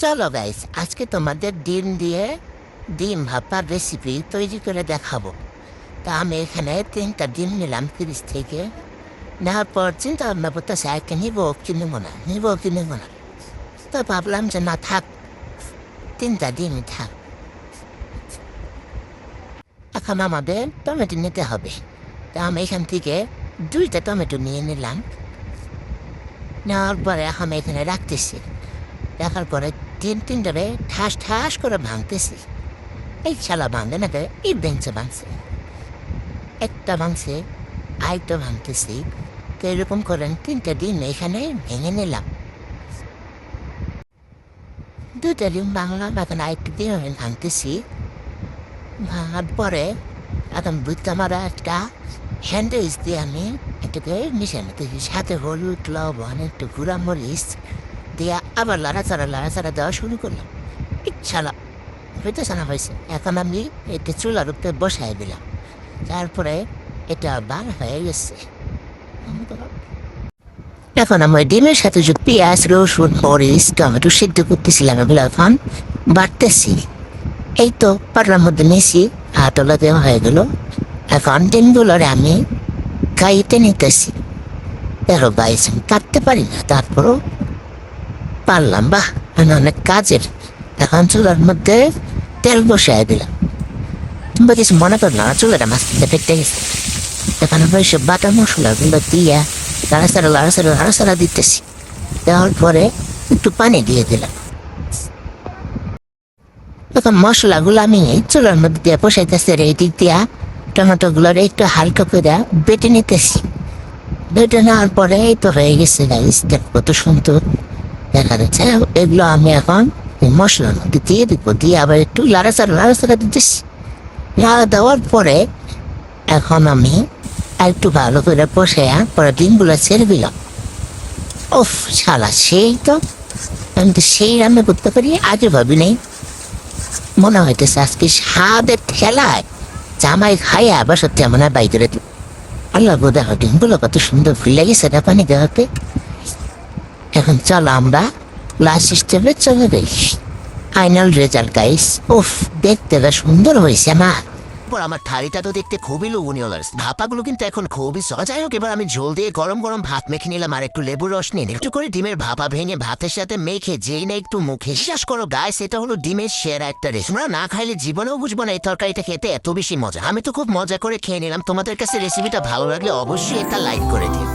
চলো গাইস, আজকে তোমাদের ডিম দিয়ে ডিম ভাপার রেসিপি তৈরি করে দেখাবো। তা আমি এখানে 3টা ডিম নিলাম ফ্রিজ থেকে। নেওয়ার পর চিন্তা ভাবনা করতেছে একে নিবো কি নেবো না। তো ভাবলাম যে না থাক, 3টা ডিমই থাক। এখন আমাদের টমেটো নিতে হবে। তা আমি এখান থেকে 2টা টমেটো নিয়ে নিলাম। নেওয়ার পরে এখন এখানে রাখতেছি। দেখার পরে তিনটারে ঠাস ঠাস করে ভাঙতেছি। এই শালা ভাঙবে না, এই বেঞ্চে ভাঙছে, একটা ভাঙছে, আরেকটা ভাঙতেছি। তো এরকম করেন 3টা ডিম এখানে ভেঙে নিলাম। 2টা ডিম ভাঙলাম, এখন আরেকটা ডিম আমি ভাঙতেছি। ভাঙার পরে এখন বুঝতে মারা একটা হ্যান্ডেজ দিয়ে আমি এটাকে মিশিয়ে নিতেছি, সাথে হলুদ, লবণ, একটু গুঁড়া মরিচ দিয়ে আবার লাড়াচাড়া দেওয়া শুরু করলাম। ইচ্ছালা হইতেছে না, হয়েছে। এখন আমি এটা চুলার উপরে বসাই দিলাম। তারপরে এটা বার হয়ে গেছে। এখন আমি ডিমের সাথে যে পেঁয়াজ, রসুন, মরিচ, টমেটো সিদ্ধ করতেছিলাম এগুলো এখন বাড়তেছি। এই তো পাটার মধ্যে নিয়েছি, হাতলা দেওয়া হয়ে গেল। এখন ডিমগুলোর আমি গাইতে নিতেছি। দেখো গাইস, আমি কাটতে পারি না, তারপরও পারলাম। বাহ, মানে অনেক কাজের। এখন চুলার মধ্যে তেল বসাই দিলাম। তোমরা কিছু মনে কর না, চুলাটা মাছ ফেটে গেছে। এখন আমরা সব বাটা মশলাগুলো দিয়ে লাড়াচাড়া দিতেছি। দেওয়ার পরে একটু পানি দিয়ে দিলাম। এখন মশলাগুলো আমি চুলার মধ্যে দিয়ে বসাইতেছি। এই দিক দিয়া টমেটোগুলোর একটু হালকা করে বেটে নিতেছি। বেটে নেওয়ার পরে এই তো হয়ে গেছে গাইস, কত সুন্দর দেখা যাচ্ছে। এগুলো আমি এখন মশলার মধ্যে দিয়ে দিব, দিয়ে আবার একটু লাড়াচাড়া দিতেছি। লাড়া দেওয়ার পরে এখন আমি আর একটু ভালো করে বসে পরে ডিমগুলো ছেড়ে দিলাম। ওফ শালা, সেই তো আমি তো সেই রান্না করতে পারি, আগে ভাবি নেই। মনে হইতেছে আজকে স্বাদের ঠেলায় জামাই খাইয়া আবার সত্যি মনে হয় বাই করে দিল। আল্লাহ গো, দেখো ডিমগুলো কত সুন্দর ফুলে গেছে না পানি দেওয়াতে। এখন চলো আমরা লাস্ট স্টেপে চলে যাই। Final result guys. উফ, দেখতে সুন্দর হয়েছে মা। আমার থালিটা তো দেখতে খুবই লোভনীয় লাগছে। ভাপাগুলো কিন্তু এখন খুবই সহজ। যাই হোক, এবার আমি ঝোল দিয়ে গরম গরম ভাত মেখে নিলাম, আর একটু লেবুর রস নিয়ে একটু করে ডিমের ভাপা ভেঙে ভাতের সাথে মেখে যেই না একটু মুখে বিশ্বাস করো গাইস, এটা হলো ডিমের সেরা একটা রেসিপি। তোমরা না খাইলে জীবনেও বুঝবো না এই তরকারিটা খেতে এত বেশি মজা। আমি তো খুব মজা করে খেয়ে নিলাম। তোমাদের কাছে রেসিপিটা ভালো লাগলে অবশ্যই এটা লাইক করে দিও।